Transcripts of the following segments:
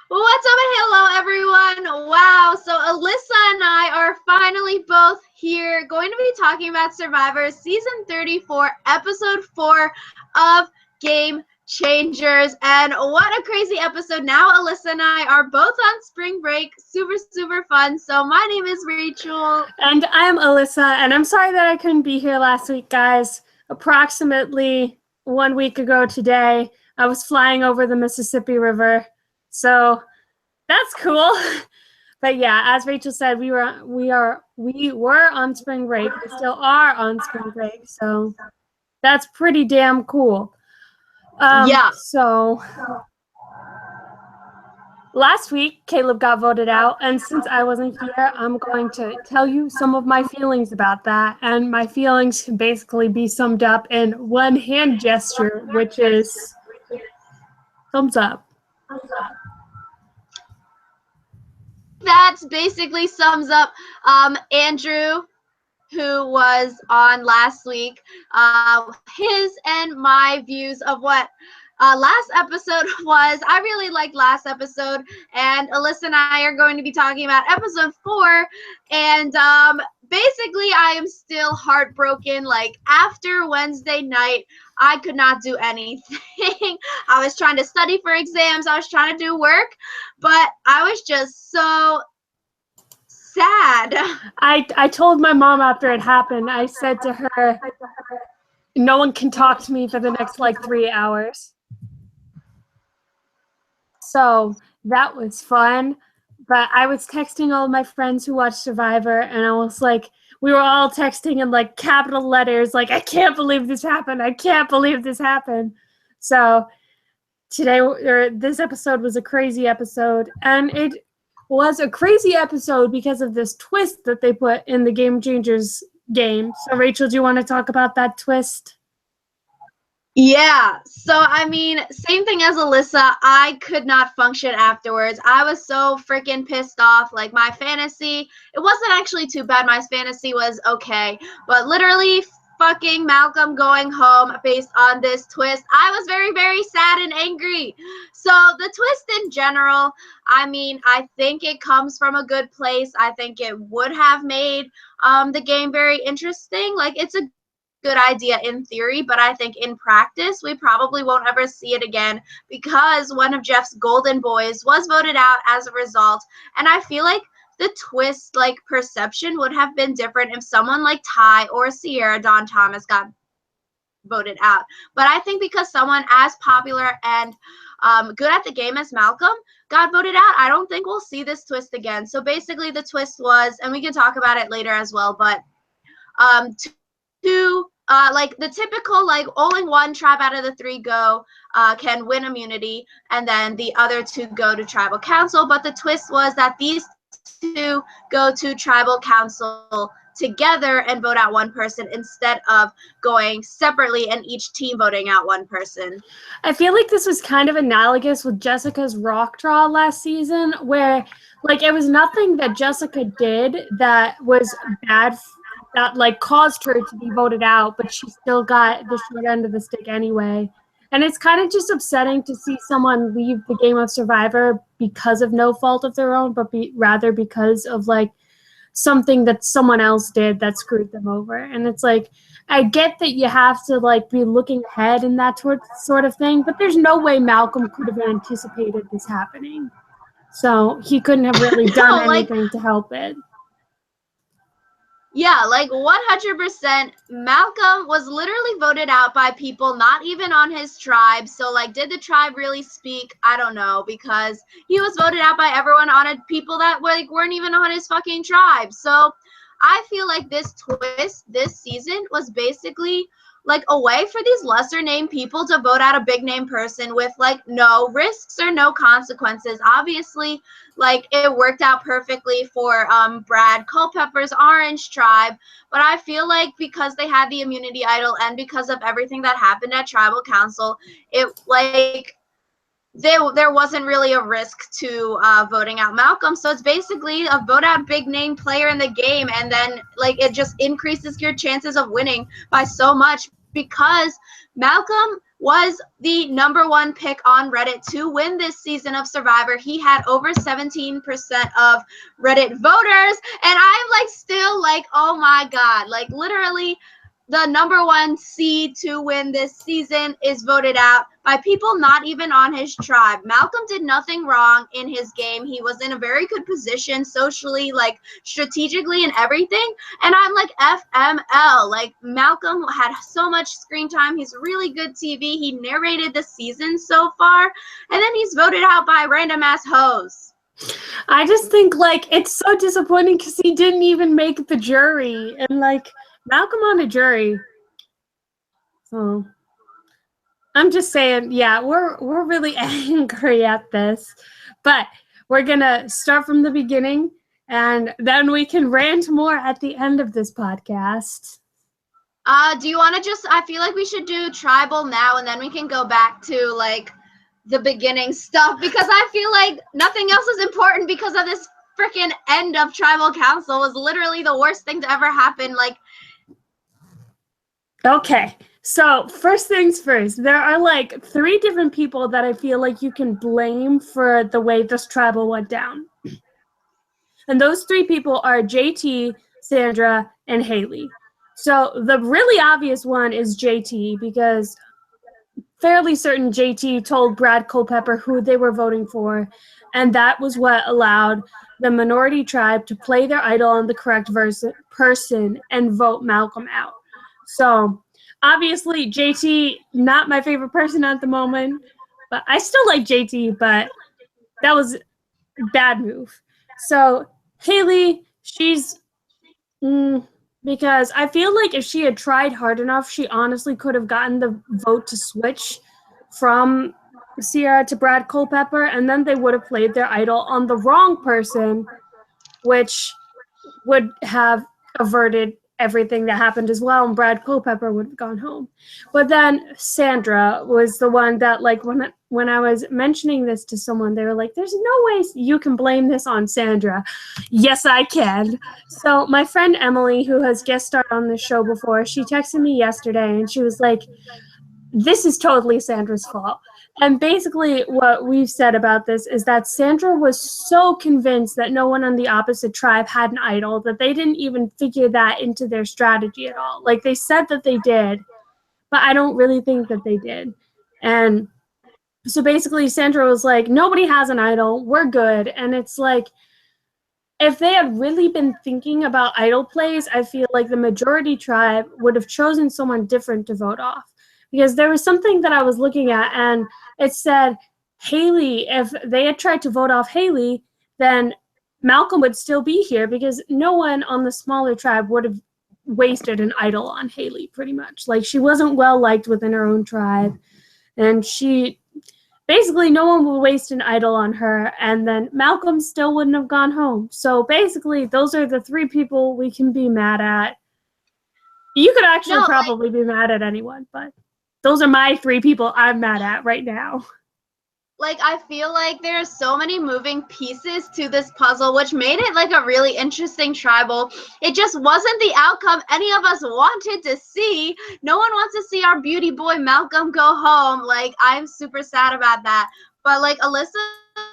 What's up? Hello, everyone. Wow. So Alyssa and I are finally both here going to be talking about Survivor Season 34, Episode 4 of Game Changers. And what a crazy episode. Now Alyssa and I are both on spring break. Super, super fun. So my name is Rachel. And I'm Alyssa, and I'm sorry that I couldn't be here last week, guys. Approximately 1 week ago today, I was flying over the Mississippi River. So that's cool. But yeah, as Rachel said, we were on spring break. We still are on spring break. So that's pretty damn cool. So last week, Caleb got voted out, and since I wasn't here, I'm going to tell you some of my feelings about that, and my feelings can basically be summed up in one hand gesture, which is thumbs up. That basically sums up Andrew, who was on last week, his and my views of what last episode was. I really liked last episode, and Alyssa and I are going to be talking about episode 4, and basically I am still heartbroken. Like, after Wednesday night, I could not do anything. I was trying to study for exams, I was trying to do work, but I was just so sad. I told my mom after it happened, I said to her, no one can talk to me for the next 3 hours. So that was fun. But I was texting all my friends who watched Survivor, and I was like, we were all texting in capital letters, I can't believe this happened. I can't believe this happened. So this episode was a crazy episode, and it was a crazy episode because of this twist that they put in the Game Changers game. So Rachel, do you want to talk about that twist? Yeah, so I mean, same thing as Alyssa. I could not function afterwards. I was so freaking pissed off. Like, my fantasy, it wasn't actually too bad. My fantasy was okay, but literally fucking Malcolm going home based on this twist, I was very, very sad and angry. So the twist in general, I mean, I think it comes from a good place. I think it would have made the game very interesting. Like, it's a good idea in theory, but I think in practice we probably won't ever see it again, because one of Jeff's golden boys was voted out as a result. And I feel like the twist perception would have been different if someone like Ty or Sierra Dawn Thomas got voted out. But I think because someone as popular and good at the game as Malcolm got voted out, I don't think we'll see this twist again. So basically the twist was, and we can talk about it later as well, but the typical only one tribe out of the 3 go can win immunity, and then the other 2 go to tribal council. But the twist was that these 2 go to tribal council together and vote out one person instead of going separately and each team voting out one person. I feel like this was kind of analogous with Jessica's rock draw last season, where it was nothing that Jessica did that was bad, that caused her to be voted out, but she still got the short end of the stick anyway. And it's kind of just upsetting to see someone leave the game of Survivor because of no fault of their own, but rather because of something that someone else did that screwed them over. And it's I get that you have to be looking ahead and that sort of thing, but there's no way Malcolm could have anticipated this happening. So he couldn't have really done anything to help it. Yeah, 100%. Malcolm was literally voted out by people not even on his tribe. So, did the tribe really speak? I don't know, because he was voted out by everyone people that weren't even on his fucking tribe. So, I feel like this twist this season was basically a way for these lesser named people to vote out a big name person with no risks or no consequences. Obviously, it worked out perfectly for Brad Culpepper's Orange tribe, but I feel because they had the immunity idol and because of everything that happened at tribal council, it there wasn't really a risk to voting out Malcolm. So it's basically a vote out big name player in the game, and then it just increases your chances of winning by so much, because Malcolm was the #1 pick on Reddit to win this season of Survivor. He had over 17% of Reddit voters, and I'm like still like, oh my god, like literally the #1 seed to win this season is voted out by people not even on his tribe. Malcolm did nothing wrong in his game. He was in a very good position socially, like strategically and everything. And I'm like, FML. Like, Malcolm had so much screen time. He's really good TV. He narrated the season so far. And then he's voted out by random ass hoes. I just think, like, it's so disappointing because he didn't even make the jury. And, like, Malcolm on a jury. So I'm just saying, yeah, we're really angry at this. But we're going to start from the beginning, and then we can rant more at the end of this podcast. Do you want to I feel like we should do tribal now, and then we can go back to, like, the beginning stuff, because I feel like nothing else is important because of this freaking end of tribal council was literally the worst thing to ever happen. Like, okay, so first things first, there are like 3 different people that I feel like you can blame for the way this tribal went down. And those 3 people are JT, Sandra, and Haley. So the really obvious one is JT, because fairly certain JT told Brad Culpepper who they were voting for, and that was what allowed the minority tribe to play their idol on the correct person and vote Malcolm out. So obviously JT, not my favorite person at the moment, but I still like JT, but that was a bad move. So Haley, she's because I feel like if she had tried hard enough, she honestly could have gotten the vote to switch from Sierra to Brad Culpepper, and then they would have played their idol on the wrong person, which would have averted everything that happened as well, and Brad Culpepper would have gone home. But then Sandra was the one that, like, when I was mentioning this to someone, they were like, there's no way you can blame this on Sandra. Yes, I can. So my friend Emily, who has guest starred on this show before, she texted me yesterday, and she was like, this is totally Sandra's fault. And basically what we've said about this is that Sandra was so convinced that no one on the opposite tribe had an idol that they didn't even figure that into their strategy at all. Like, they said that they did, but I don't really think that they did. And so basically Sandra was like, nobody has an idol, we're good. And it's like, if they had really been thinking about idol plays, I feel like the majority tribe would have chosen someone different to vote off. Because there was something that I was looking at, and it said Haley, if they had tried to vote off Haley, then Malcolm would still be here, because no one on the smaller tribe would have wasted an idol on Haley, pretty much. Like, she wasn't well liked within her own tribe, and basically no one would waste an idol on her, and then Malcolm still wouldn't have gone home. So basically those are the 3 people we can be mad at. You could actually probably be mad at anyone, but those are my 3 people I'm mad at right now. Like, I feel like there's so many moving pieces to this puzzle, which made it like a really interesting tribal. It just wasn't the outcome any of us wanted to see. No one wants to see our beauty boy Malcolm go home. Like, I'm super sad about that. But like Alyssa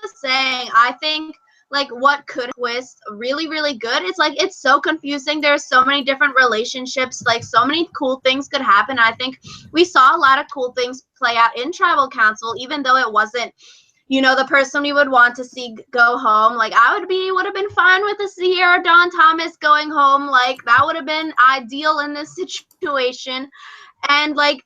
was saying, I think like what could twist really, really good. It's like, it's so confusing. There's so many different relationships, like so many cool things could happen. I think we saw a lot of cool things play out in tribal council, even though it wasn't, you know, the person we would want to see go home. Like, would have been fine with the Sierra Dawn Thomas going home. Like, that would have been ideal in this situation. And like,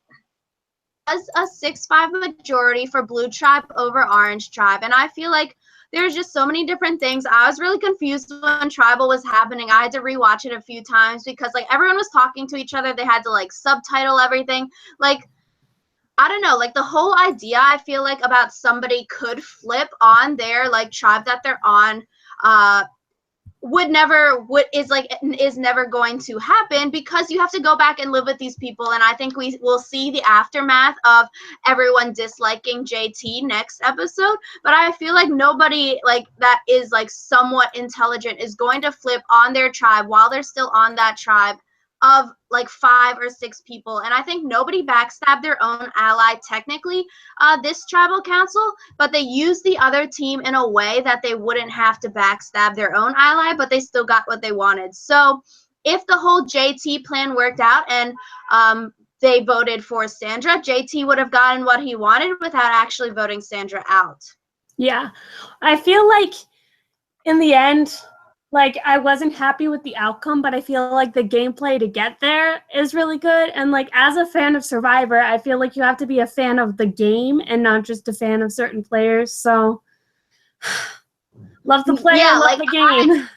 was a 6-5 majority for Blue Tribe over Orange Tribe. And I feel like there's just so many different things. I was really confused when tribal was happening. I had to rewatch it a few times because like everyone was talking to each other. They had to like subtitle everything. Like, I don't know, like the whole idea I feel like about somebody could flip on their like tribe that they're on is never going to happen, because you have to go back and live with these people. And I think we will see the aftermath of everyone disliking JT next episode. But I feel like nobody like that is like somewhat intelligent is going to flip on their tribe while they're still on that tribe of like 5 or 6 people, and I think nobody backstabbed their own ally technically this tribal council, but they used the other team in a way that they wouldn't have to backstab their own ally, but they still got what they wanted. So if the whole JT plan worked out and they voted for Sandra, JT would have gotten what he wanted without actually voting Sandra out. Yeah, I feel like in the end, like, I wasn't happy with the outcome, but I feel like the gameplay to get there is really good. And like, as a fan of Survivor, I feel like you have to be a fan of the game and not just a fan of certain players. So love the player, Yeah, love like the game.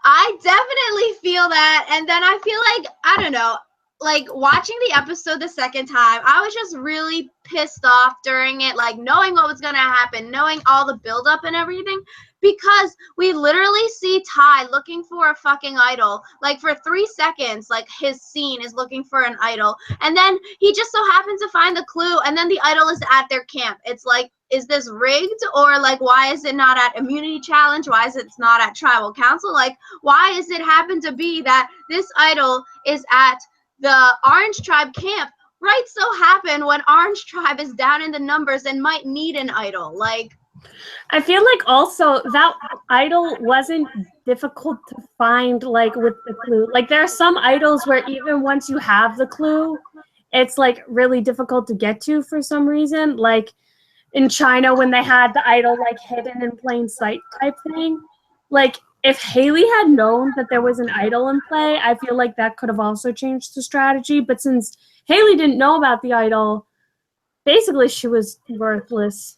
I definitely feel that. And then I feel like, I don't know, like watching the episode the second time, I was just really pissed off during it, like knowing what was going to happen, knowing all the buildup and everything, because we literally see Ty looking for a fucking idol. Like for 3 seconds, like his scene is looking for an idol. And then he just so happens to find the clue, and then the idol is at their camp. It's like, is this rigged? Or like, why is it not at Immunity Challenge? Why is it not at Tribal Council? Like, why is it happen to be that this idol is at the Orange Tribe camp? Right so happen when Orange Tribe is down in the numbers and might need an idol. Like, I feel like also that idol wasn't difficult to find, like with the clue. Like there are some idols where even once you have the clue, it's like really difficult to get to for some reason. Like in China when they had the idol like hidden in plain sight type thing. Like if Haley had known that there was an idol in play, I feel like that could have also changed the strategy. But since Haley didn't know about the idol, basically she was worthless.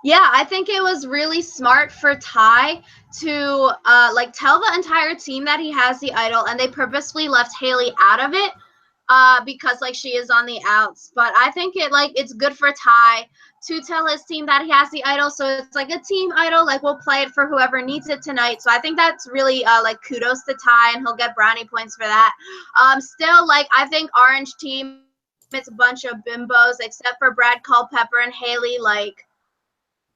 yeah, I think it was really smart for Ty to like tell the entire team that he has the idol, and they purposely left Haley out of it because like she is on the outs. But I think it's good for Ty to tell his team that he has the idol, so it's like a team idol. Like we'll play it for whoever needs it tonight. So I think that's really like kudos to Ty, and he'll get brownie points for that. Still, like I think Orange team, it's a bunch of bimbos except for Brad Culpepper and Haley. Like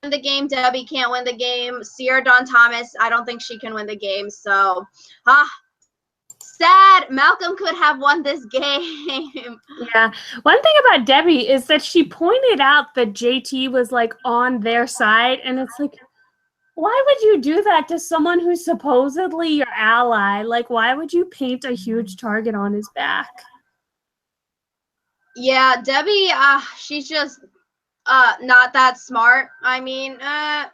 the game, Debbie can't win the game. Sierra Dawn Thomas, I don't think she can win the game. So, sad. Malcolm could have won this game. Yeah. One thing about Debbie is that she pointed out that JT was like on their side, and it's like, why would you do that to someone who's supposedly your ally? Like, why would you paint a huge target on his back? Yeah, Debbie, she's just not that smart. I mean, I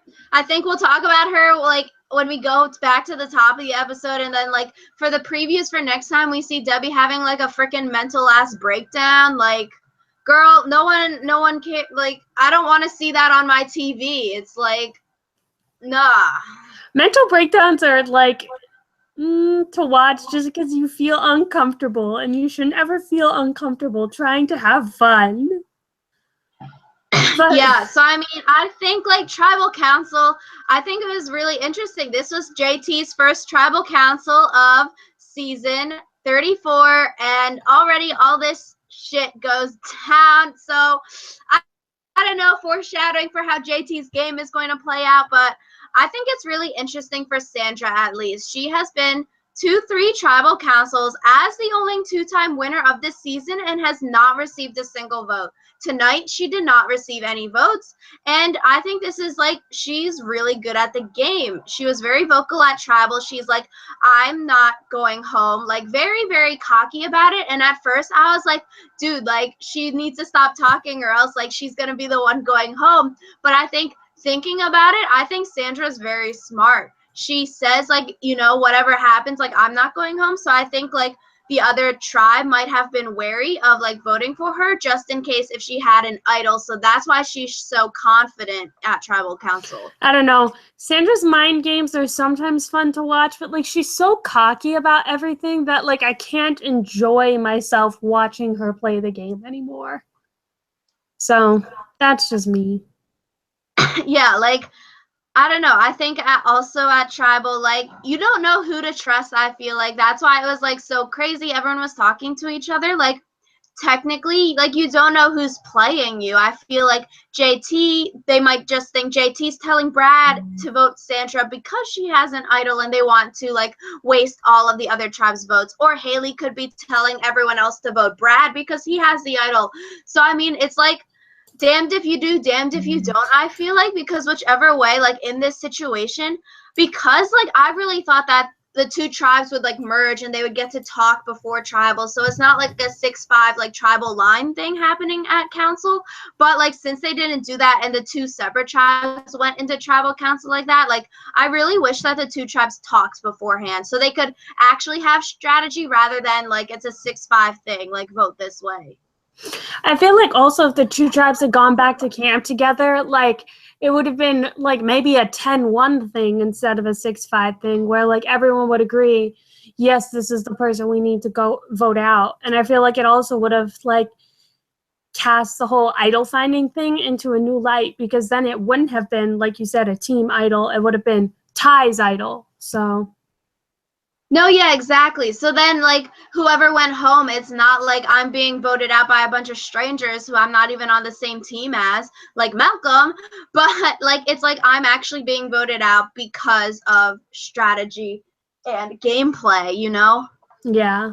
think we'll talk about her like when we go back to the top of the episode, and then like for the previews for next time we see Debbie having like a freaking mental ass breakdown. Like, girl, no one can, like, I don't want to see that on my TV. It's like, nah. Mental breakdowns are like to watch just because you feel uncomfortable, and you shouldn't ever feel uncomfortable trying to have fun. But yeah, so I mean, I think like Tribal Council, I think it was really interesting. This was JT's first Tribal Council of season 34, and already all this shit goes down. So I don't know, foreshadowing for how JT's game is going to play out, but I think it's really interesting for Sandra at least. She has been 3 tribal councils as the only 2-time winner of this season and has not received a single vote. Tonight, she did not receive any votes, and I think this is like, she's really good at the game. She was very vocal at tribal. She's like, I'm not going home, like very, very cocky about it. And at first I was like, dude, like she needs to stop talking or else like she's gonna be the one going home. But I think thinking about it, I think Sandra's very smart. She says like, you know, whatever happens, like I'm not going home. So I think like the other tribe might have been wary of like voting for her just in case if she had an idol. So that's why she's so confident at tribal council. I don't know. Sandra's mind games are sometimes fun to watch, but like she's so cocky about everything that like I can't enjoy myself watching her play the game anymore. So that's just me. Yeah, like I don't know. I think also at tribal, like you don't know who to trust. I feel like that's why it was like so crazy. Everyone was talking to each other. Like technically, like, you don't know who's playing you. I feel like JT, they might just think JT's telling Brad to vote Sandra because she has an idol and they want to, like, waste all of the other tribes' votes. Or Haley could be telling everyone else to vote Brad because he has the idol. So, I mean, it's like, damned if you do, damned if you don't, I feel like, because whichever way, like, in this situation, because, like, I really thought that the two tribes would, like, merge and they would get to talk before tribal, so it's not like a 6-5 like tribal line thing happening at council. But, like, since they didn't do that and the two separate tribes went into tribal council like that, like, I really wish that the two tribes talked beforehand so they could actually have strategy rather than, like, it's a 6-5 thing, like, vote this way. I feel like also if the two tribes had gone back to camp together, like, it would have been like maybe a 10-1 thing instead of a 6-5 thing where, like, everyone would agree, yes, this is the person we need to go vote out. And I feel like it also would have, like, cast the whole idol finding thing into a new light, because then it wouldn't have been, like you said, a team idol. It would have been Ty's idol. So no, yeah, exactly. So then, like, whoever went home, it's not like I'm being voted out by a bunch of strangers who I'm not even on the same team as, like Malcolm, but, like, it's like I'm actually being voted out because of strategy and gameplay, you know? yeah.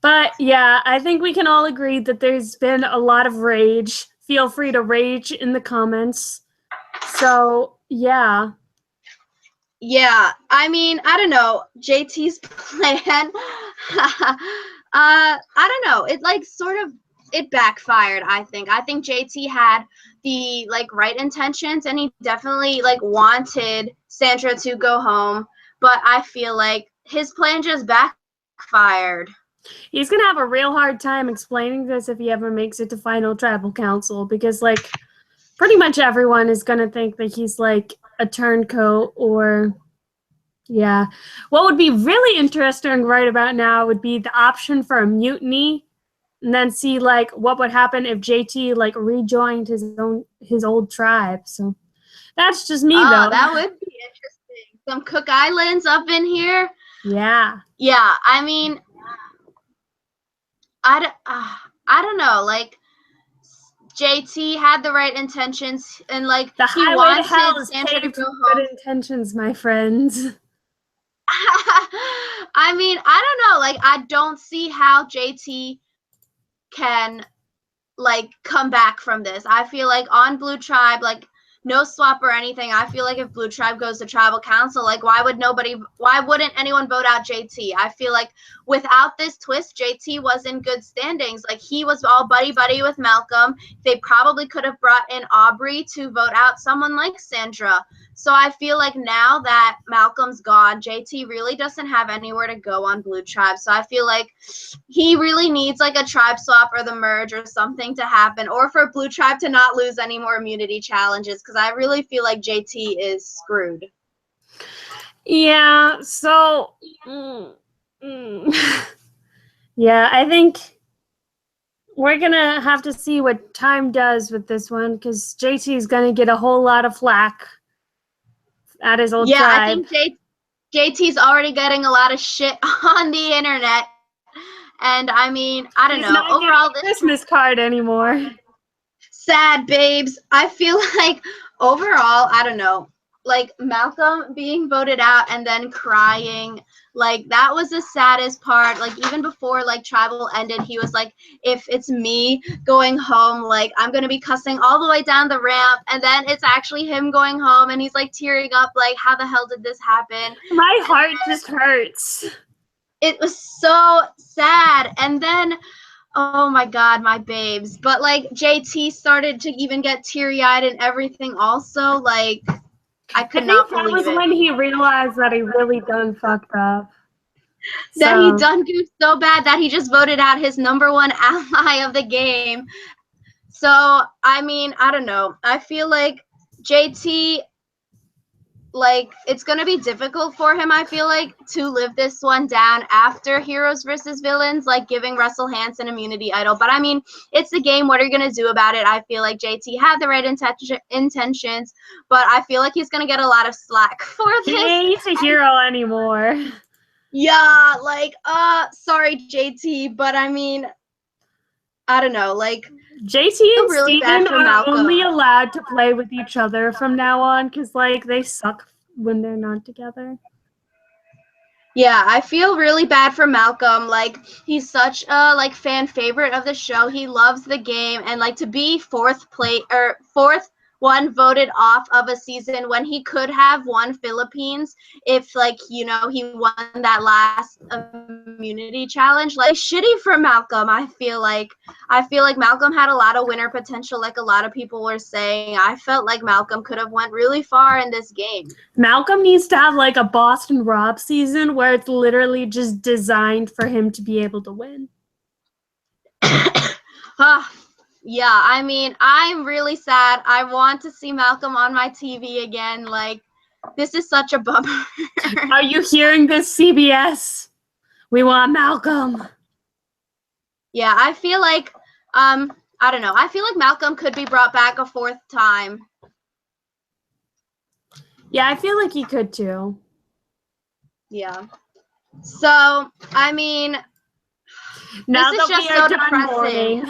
But yeah, I think we can all agree that there's been a lot of rage. Feel free to rage in the comments. So yeah. Yeah, I mean, I don't know. JT's plan, I don't know. It, like, sort of, it backfired, I think. I think JT had the, like, right intentions, and he definitely, like, wanted Sandra to go home, but I feel like his plan just backfired. He's going to have a real hard time explaining this if he ever makes it to final tribal council, because, like, pretty much everyone is going to think that he's, like, a turncoat or, yeah. What would be really interesting right about now would be the option for a mutiny, and then see, like, what would happen if JT, like, rejoined his old tribe. So that's just me, though. That would be interesting. Some Cook Islands up in here. Yeah. Yeah, I mean, I don't know. Like, JT had the right intentions, and, like, The he highway to hell wanted is Sandra to paved go with home. good intentions, my friends. I mean, I don't know. Like, I don't see how JT can, like, come back from this. I feel like on Blue Tribe, like, no swap or anything. I feel like if Blue Tribe goes to tribal council, like, why wouldn't anyone vote out JT? I feel like without this twist, JT was in good standings. Like, he was all buddy with Malcolm. They probably could have brought in Aubrey to vote out someone like Sandra. So I feel like now that Malcolm's gone, JT really doesn't have anywhere to go on Blue Tribe. So I feel like he really needs, like, a tribe swap or the merge or something to happen, or for Blue Tribe to not lose any more immunity challenges, because I really feel like JT is screwed. Yeah, so yeah, I think we're gonna have to see what time does with this one, because JT is gonna get a whole lot of flack at his old tribe. I think JT's already getting a lot of shit on the internet, and I mean, I don't He's know. not Overall, getting a Christmas card anymore. Sad babes. I feel like overall, I don't know, like, Malcolm being voted out and then crying, like, that was the saddest part. Like, even before, like, tribal ended, he was like, if it's me going home, like, I'm gonna be cussing all the way down the ramp, and then it's actually him going home and he's, like, tearing up, like, how the hell did this happen? My heart just hurts. It was so sad. And then, oh my God, my babes. But, like, JT started to even get teary-eyed and everything also. Like, I could not believe it. That was when he realized that he really done fucked up. That he done goofed so bad that he just voted out his #1 ally of the game. So, I mean, I don't know. I feel like JT, like, it's going to be difficult for him, I feel like, to live this one down after Heroes versus Villains, like giving Russell Hanson immunity idol. But I mean, it's the game. What are you going to do about it? I feel like JT had the right intentions, but I feel like he's going to get a lot of slack for this. He ain't a hero anymore. Yeah, like, sorry, JT, but I mean, I don't know, like, JT and really bad Steven for are Malcolm. only allowed to play with each other from now on because, like, they suck when they're not together. Yeah, I feel really bad for Malcolm. Like, he's such a like fan favorite of the show. He loves the game, and like to be fourth one voted off of a season when he could have won Philippines if like he won that last immunity challenge. Like, shitty for Malcolm. I feel like Malcolm had a lot of winner potential, like a lot of people were saying. I felt like Malcolm could have went really far in this game. Malcolm needs to have like a Boston Rob season where it's literally just designed for him to be able to win. Yeah, I mean, I'm really sad. I want to see Malcolm on my TV again. Like, this is such a bummer. Are you hearing this, CBS? We want Malcolm. Yeah, I feel like, I don't know. I feel like Malcolm could be brought back a fourth time. Yeah, I feel like he could too. Yeah. So, I mean, now this is just so depressing.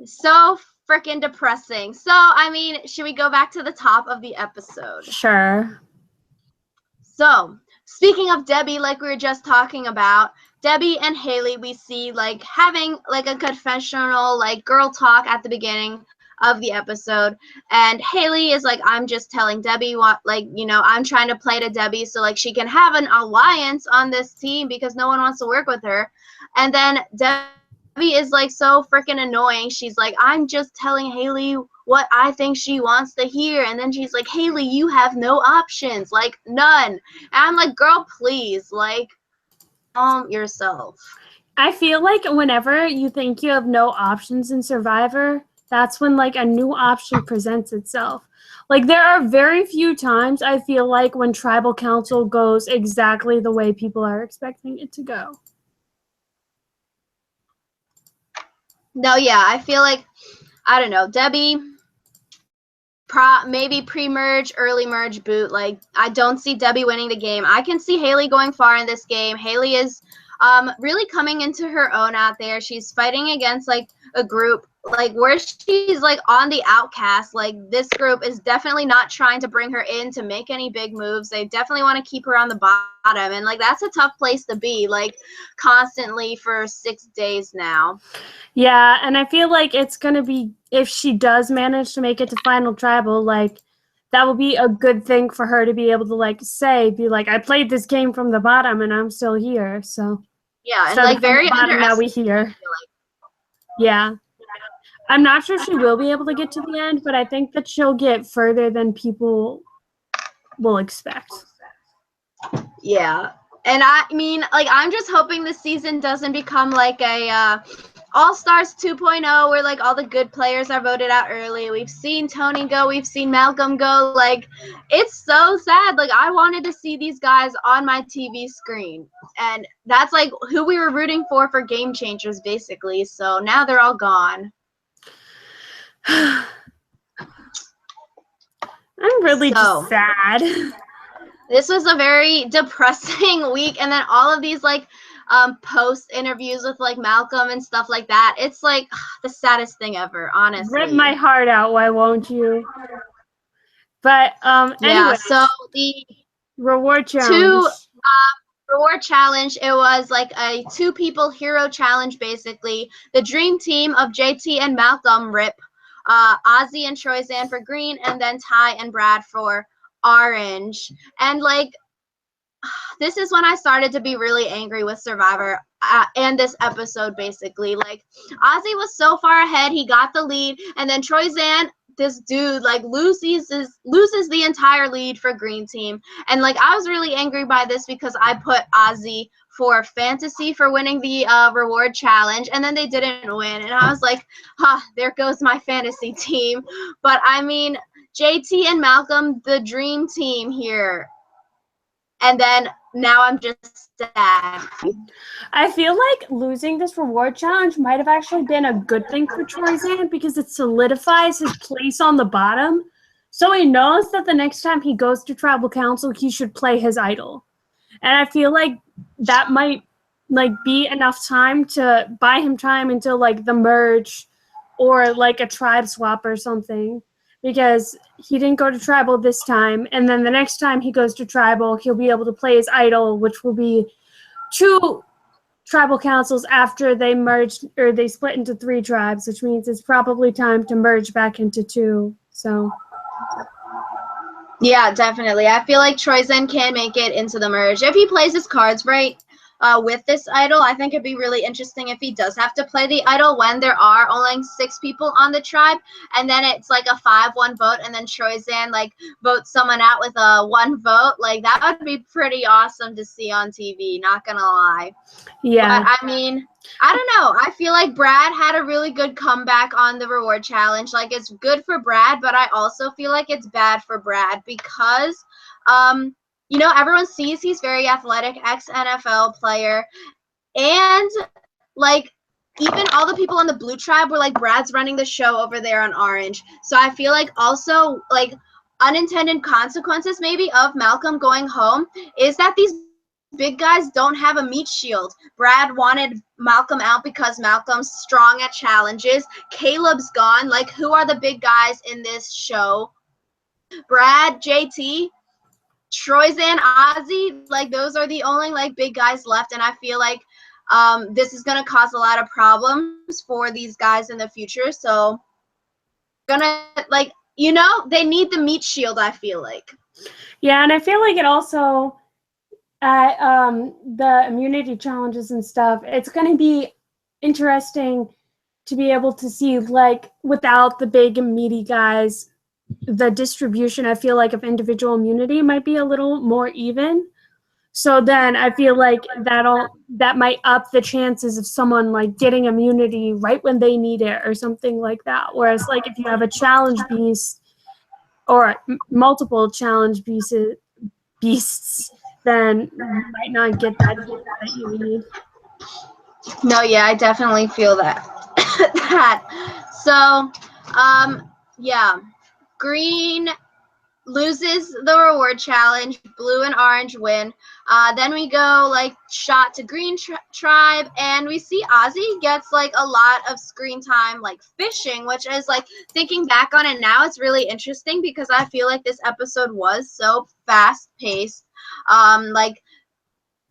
So freaking depressing. So, I mean, should we go back to the top of the episode? Sure. So, speaking of Debbie, like we were just talking about, Debbie and Haley, we see like having like a confessional, like girl talk at the beginning of the episode. And Haley is like, I'm just telling Debbie what, like, I'm trying to play to Debbie so like she can have an alliance on this team because no one wants to work with her. And then Debbie is like so freaking annoying. She's like, I'm just telling Haley what I think she wants to hear. And then she's like, Haley, you have no options, like none. And I'm like, girl, please, like, calm yourself. I feel like whenever you think you have no options in Survivor, that's when like a new option presents itself. Like there are very few times I feel like when tribal council goes exactly the way people are expecting it to go. No, yeah, I feel like, I don't know, Debbie, maybe pre-merge, early merge boot. Like, I don't see Debbie winning the game. I can see Haley going far in this game. Haley is really coming into her own out there. She's fighting against like a group like where she's like on the outcast. Like this group is definitely not trying to bring her in to make any big moves. They definitely want to keep her on the bottom, and like that's a tough place to be, like constantly for 6 days now. Yeah, and I feel like it's gonna be, if she does manage to make it to final tribal, like that will be a good thing for her to be able to like be like, I played this game from the bottom and I'm still here. So yeah, and like very bottom, now we here. Yeah. I'm not sure she will be able to get to the end, but I think that she'll get further than people will expect. Yeah. And I mean, like, I'm just hoping this season doesn't become like a All-Stars 2.0 where like all the good players are voted out early. We've seen Tony go, we've seen Malcolm go. Like, it's so sad. Like, I wanted to see these guys on my TV screen. And that's like who we were rooting for game changers, basically. So now they're all gone. I'm really just sad. This was a very depressing week, and then all of these like post interviews with like Malcolm and stuff like that. It's like the saddest thing ever, honestly. Rip my heart out, why won't you? But yeah, anyway, so the reward challenge. Reward challenge, it was like a 2 people hero challenge, basically. The dream team of JT and Malcolm, Rip, Ozzy and Troyzan for green, and then Ty and Brad for orange. And like, this is when I started to be really angry with Survivor and this episode, basically. Like, Ozzy was so far ahead, he got the lead, and then Troyzan, this dude, like loses the entire lead for green team. And like, I was really angry by this because I put Ozzy for fantasy for winning the reward challenge, and then they didn't win, and I was like, there goes my fantasy team. But I mean, JT and Malcolm, the dream team here. And then now I'm just sad. I feel like losing this reward challenge might have actually been a good thing for Troyzan because it solidifies his place on the bottom. So he knows that the next time he goes to tribal council, he should play his idol. And I feel like that might like be enough time to buy him time until like the merge or like a tribe swap or something, because he didn't go to tribal this time, and then the next time he goes to tribal he'll be able to play his idol, which will be two tribal councils after they merged or they split into 3 tribes, which means it's probably time to merge back into 2. So Yeah, definitely. I feel like Troyzen can make it into the merge if he plays his cards right. With this idol, I think it'd be really interesting if he does have to play the idol when there are only 6 people on the tribe, and then it's like a 5-1 vote, and then Troyzen like votes someone out with a 1 vote. Like that would be pretty awesome to see on TV. Not gonna lie. yeah. But I mean, I don't know. I feel like Brad had a really good comeback on the reward challenge. Like it's good for Brad, but I also feel like it's bad for Brad because you know, everyone sees he's very athletic, ex-NFL player, and like even all the people on the blue tribe were like, Brad's running the show over there on orange. So I feel like also like unintended consequences maybe of Malcolm going home is that these big guys don't have a meat shield. Brad wanted Malcolm out because Malcolm's strong at challenges. Caleb's gone. Like, who are the big guys in this show? Brad, JT, Troyzen, Ozzy, like those are the only like big guys left, and I feel like this is gonna cause a lot of problems for these guys in the future. So, gonna like you know they need the meat shield. I feel like. Yeah, and I feel like it also at the immunity challenges and stuff, it's going to be interesting to be able to see like without the big and meaty guys, the distribution, I feel like, of individual immunity might be a little more even. So then I feel like that might up the chances of someone like getting immunity right when they need it or something like that. Whereas like if you have a challenge beast or multiple challenge beasts, then you might not get that hit that you need. No, yeah, I definitely feel that. that. So, yeah, green loses the reward challenge, blue and orange win. Then we go like shot to green tribe, and we see Ozzy gets like a lot of screen time like fishing, which is like thinking back on it now, it's really interesting because I feel like this episode was so fast paced. Like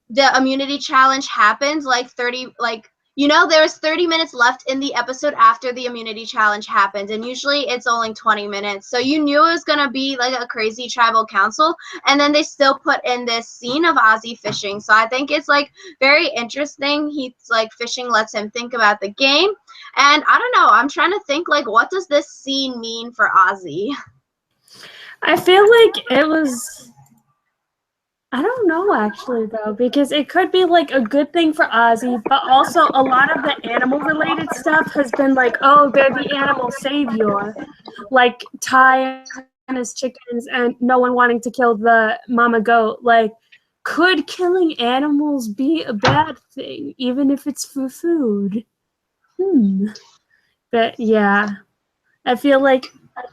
the immunity challenge happens like 30 like you know there was 30 minutes left in the episode after the immunity challenge happened, and usually it's only 20 minutes, so you knew it was going to be like a crazy tribal council, and then they still put in this scene of Ozzy fishing. So I think it's like very interesting. He's like fishing lets him think about the game, and I don't know, I'm trying to think like what does this scene mean for Ozzy? I feel like it was, I don't know actually though, because it could be like a good thing for Ozzy, but also a lot of the animal related stuff has been like, oh, they're the animal savior, like Ty and his chickens and no one wanting to kill the mama goat. Like, could killing animals be a bad thing, even if it's for food? But yeah, I feel like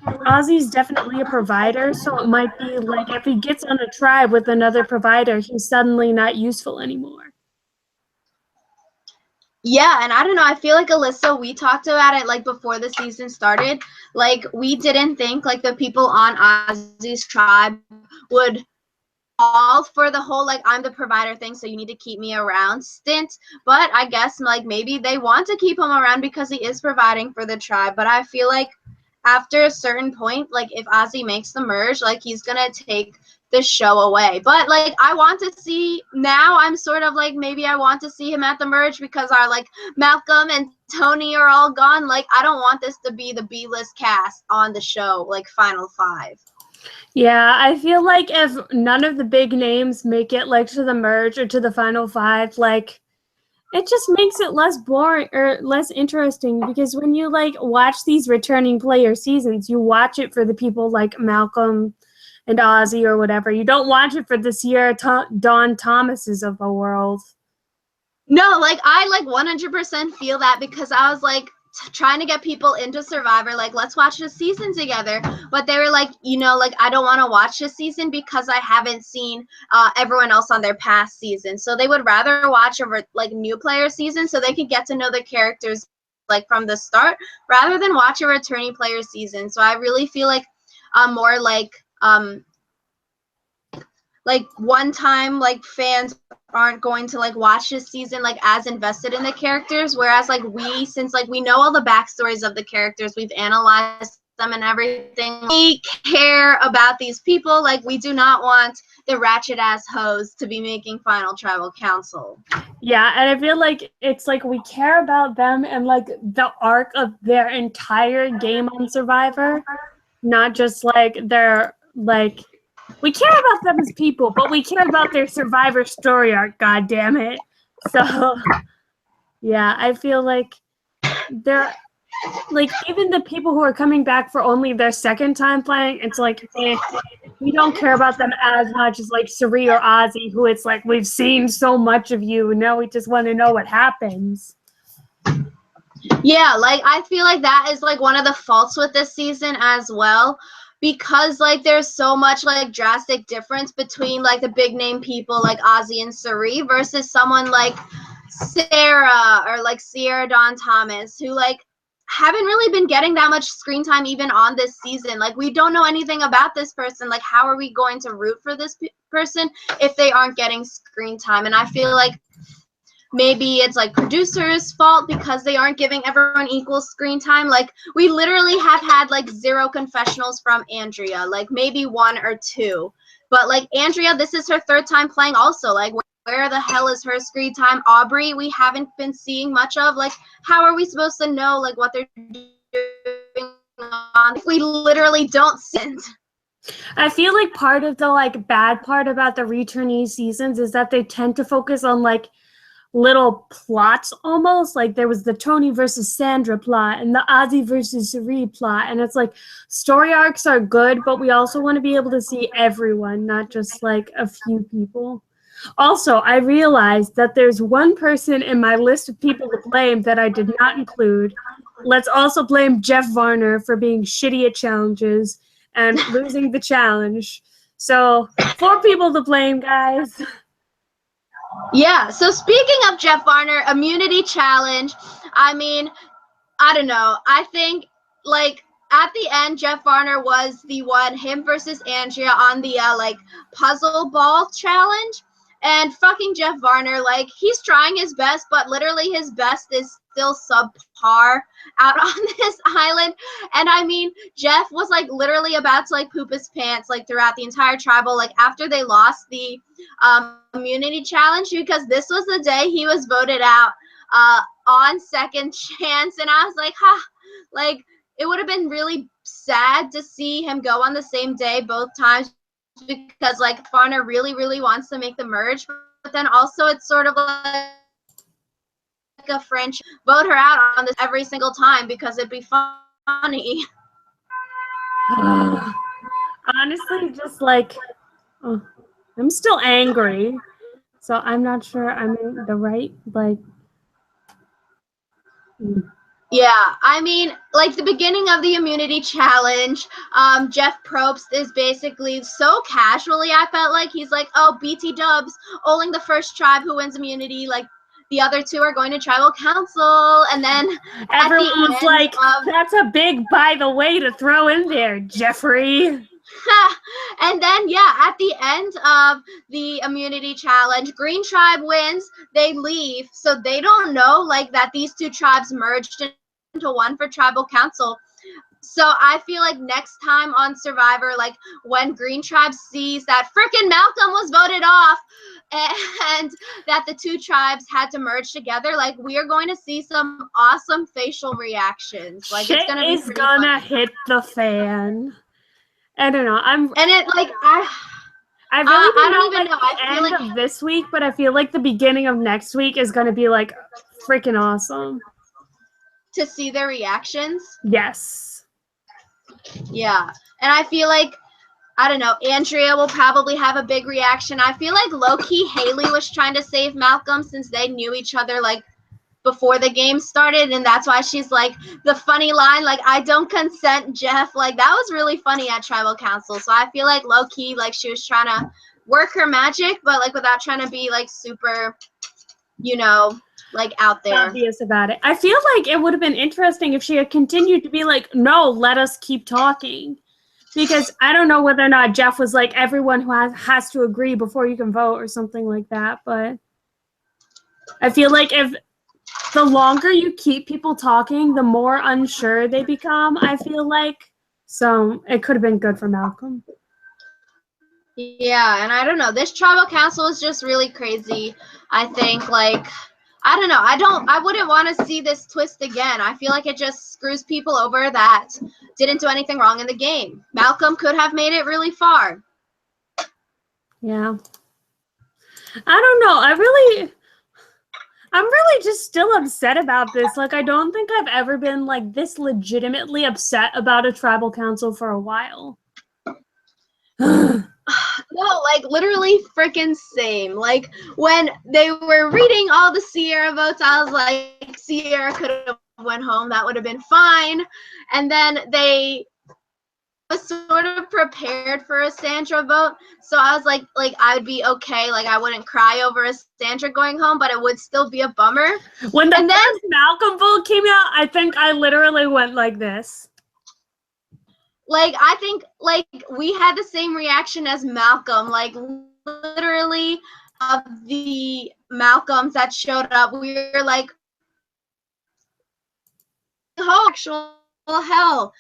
Ozzy's definitely a provider, so it might be like if he gets on a tribe with another provider, he's suddenly not useful anymore. Yeah, and I don't know, I feel like Alyssa, we talked about it like before the season started. Like we didn't think like the people on Ozzy's tribe would fall for the whole like I'm the provider thing, so you need to keep me around stint. But I guess like maybe they want to keep him around because he is providing for the tribe. But I feel like after a certain point, like if Ozzy makes the merge, like he's gonna take the show away. But like I want to see now, I'm sort of like maybe I want to see him at the merge because our like Malcolm and Tony are all gone. Like I don't want this to be the B-list cast on the show, like Final Five. Yeah, I feel like if none of the big names make it like to the merge or to the final 5, like it just makes it less boring or less interesting, because when you like watch these returning player seasons, you watch it for the people like Malcolm and Ozzy or whatever. You don't watch it for the Sierra Dawn Thomases of the world. No, like I like 100% feel that because I was like trying to get people into Survivor, like, let's watch the season together. But they were like, like, I don't want to watch this season because I haven't seen everyone else on their past season. So they would rather watch a new player season so they could get to know the characters like from the start rather than watch a returning player season. So I really feel like more like one time like fans aren't going to like watch this season like as invested in the characters, whereas like since like we know all the backstories of the characters, we've analyzed them and everything, we care about these people. Like, we do not want the ratchet ass hoes to be making Final Tribal Council. Yeah, and I feel like it's like we care about them and like the arc of their entire game on Survivor, not just like their like we care about them as people, but we care about their Survivor story arc, god damn it. So yeah, I feel like they're like, even the people who are coming back for only their second time playing, it's like, we don't care about them as much as like Sari or Ozzy, who it's like, we've seen so much of you, now we just want to know what happens. Yeah, like, I feel like that is like one of the faults with this season as well, because like there's so much like drastic difference between like the big name people like Ozzy and Sari versus someone like Sarah or like Sierra Dawn Thomas, who like haven't really been getting that much screen time even on this season. Like, we don't know anything about this person. Like, how are we going to root for this person if they aren't getting screen time? And I feel like maybe it's like producers' fault because they aren't giving everyone equal screen time. Like, we literally have had like 0 confessionals from Andrea, like maybe 1 or 2. But like Andrea, this is her 3rd time playing also. Like, where the hell is her screen time? Aubrey, we haven't been seeing much of. Like, how are we supposed to know like what they're doing on if we literally don't send? I feel like part of the like bad part about the returnee seasons is that they tend to focus on like little plots almost. Like, there was the Tony versus Sandra plot and the Ozzy versus Sari plot, and it's like story arcs are good, but we also want to be able to see everyone, not just like a few people. Also, I realized that there's one person in my list of people to blame that I did not include. Let's also blame Jeff Varner for being shitty at challenges and losing the challenge. So 4 people to blame, guys. Yeah, so speaking of Jeff Varner, immunity challenge, I mean, I don't know. I think, like, at the end, Jeff Varner was the one, him versus Andrea on the, like, puzzle ball challenge. And fucking Jeff Varner, like, he's trying his best, but literally his best is still subpar out on this island. And I mean, Jeff was, like, literally about to, like, poop his pants, like, throughout the entire tribal, like, after they lost the immunity challenge, because this was the day he was voted out on second chance. And I was like, like, it would have been really sad to see him go on the same day both times, because like Varner really, really wants to make the merge, but then also it's sort of like a French vote her out on this every single time because it'd be funny. Honestly, just like, I'm still angry, so I'm not sure I'm in the right, like. Yeah, I mean, like the beginning of the immunity challenge, Jeff Probst is basically so casually, I felt like he's like, oh, BT Dubs, only the first tribe who wins immunity, like the other 2 are going to tribal council. And then everyone was like, that's a big by the way to throw in there, Jeffrey. And then, yeah, at the end of the immunity challenge, Green Tribe wins, they leave, so they don't know like that these 2 tribes merged into one for tribal council. So I feel like next time on Survivor, like when Green Tribe sees that freaking Malcolm was voted off and that the 2 tribes had to merge together, like we are going to see some awesome facial reactions. Like, shit, it's gonna hit the fan. I don't know. I really don't even know. I feel like of this week, but I feel like the beginning of next week is going to be like freaking awesome to see their reactions. Yes. Yeah, and I feel like, I don't know, Andrea will probably have a big reaction. I feel like low-key Haley was trying to save Malcolm since they knew each other like before the game started, and that's why she's like the funny line, like, I don't consent, Jeff. Like, that was really funny at Tribal Council. So I feel like low key, like, she was trying to work her magic, but like without trying to be like super, you know, like out there. Obvious about it. I feel like it would have been interesting if she had continued to be like, no, let us keep talking. Because I don't know whether or not Jeff was like, everyone who has to agree before you can vote or something like that. But I feel like if the longer you keep people talking, the more unsure they become, I feel like. So it could have been good for Malcolm. Yeah, and I don't know. This Tribal Council is just really crazy. I think, like, I don't know. I wouldn't want to see this twist again. I feel like it just screws people over that didn't do anything wrong in the game. Malcolm could have made it really far. Yeah. I don't know. I'm really just still upset about this. Like, I don't think I've ever been like this legitimately upset about a tribal council for a while. No, like literally freaking same. Like when they were reading all the Sierra votes, I was like, Sierra could have went home. That would have been fine. And then they was sort of prepared for a Sandra vote. So I was like I would be okay. Like I wouldn't cry over a Sandra going home, but it would still be a bummer. When the first Malcolm vote came out, I think I literally went like this. Like, I think, like, we had the same reaction as Malcolm. Like, literally, of the Malcolms that showed up, we were like, oh, actual hell.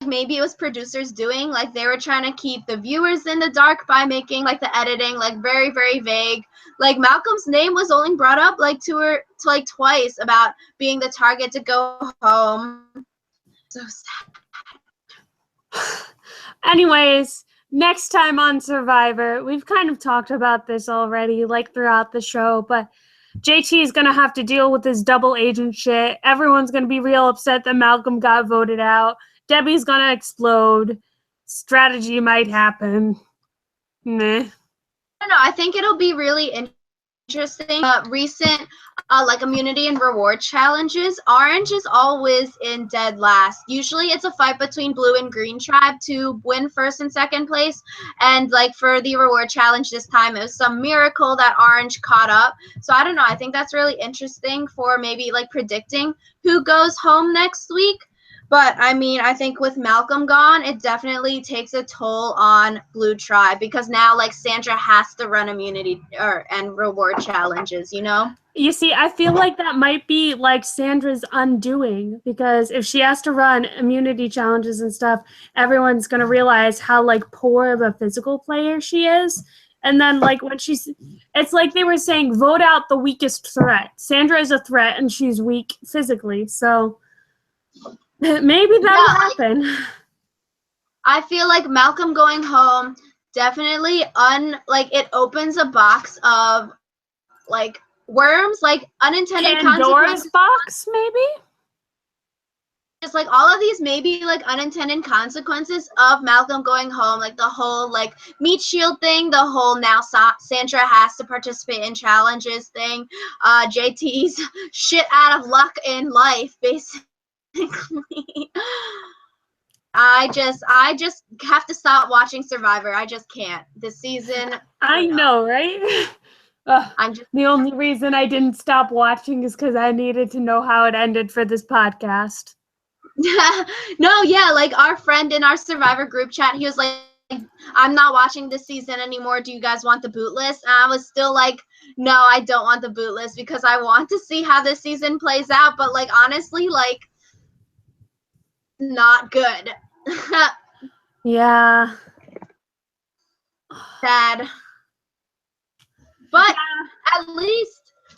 Maybe it was producers doing, like, they were trying to keep the viewers in the dark by making, like, the editing, like, very, very vague. Like, Malcolm's name was only brought up, like, twice about being the target to go home. So sad. Anyways, next time on Survivor, we've kind of talked about this already, like throughout the show, but JT is going to have to deal with this double agent shit. Everyone's going to be real upset that Malcolm got voted out. Debbie's going to explode. Strategy might happen. Meh. I don't know. I think it'll be really interesting. Recent like immunity and reward challenges, orange is always in dead last. Usually it's a fight between blue and green tribe to win first and second place, and like for the reward challenge this time it was some miracle that orange caught up. So I don't know, I think that's really interesting for maybe like predicting who goes home next week. But I mean, I think with Malcolm gone, it definitely takes a toll on Blue Tribe because now like Sandra has to run immunity and reward challenges, you know? You see, I feel like that might be like Sandra's undoing because if she has to run immunity challenges and stuff, everyone's going to realize how like poor of a physical player she is. And then like when it's like they were saying, vote out the weakest threat. Sandra is a threat and she's weak physically. So maybe that'll happen. I feel like Malcolm going home definitely it opens a box of like worms, like unintended Pandora's box, maybe? Just like all of these maybe like unintended consequences of Malcolm going home, like the whole like meat shield thing, the whole now Sandra has to participate in challenges thing, JT's shit out of luck in life, basically. I just have to stop watching Survivor. I just can't. This season. I know, right? The only reason I didn't stop watching is because I needed to know how it ended for this podcast. No, yeah, like our friend in our Survivor group chat, he was like, I'm not watching this season anymore. Do you guys want the boot list? And I was still like, no, I don't want the boot list because I want to see how this season plays out. But like, honestly, like, not good. Yeah. Sad. But yeah.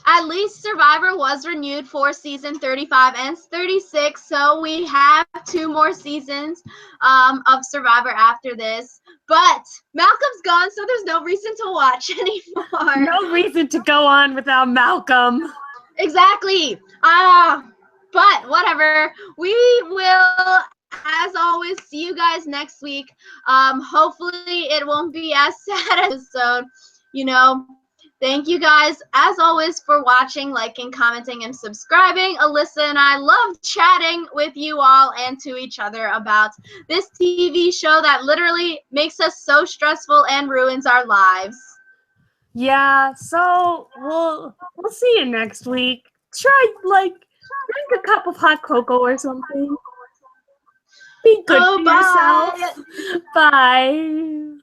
At least Survivor was renewed for season 35 and 36, so we have 2 more seasons of Survivor after this. But Malcolm's gone, so there's no reason to watch anymore. No reason to go on without Malcolm. Exactly. But whatever. We will, as always, see you guys next week. Hopefully it won't be as sad as episode, you know. Thank you guys, as always, for watching, liking, commenting, and subscribing. Alyssa and I love chatting with you all and to each other about this TV show that literally makes us so stressful and ruins our lives. Yeah, so we'll see you next week. Try drink a cup of hot cocoa or something. Be good to Bye. yourself. Bye.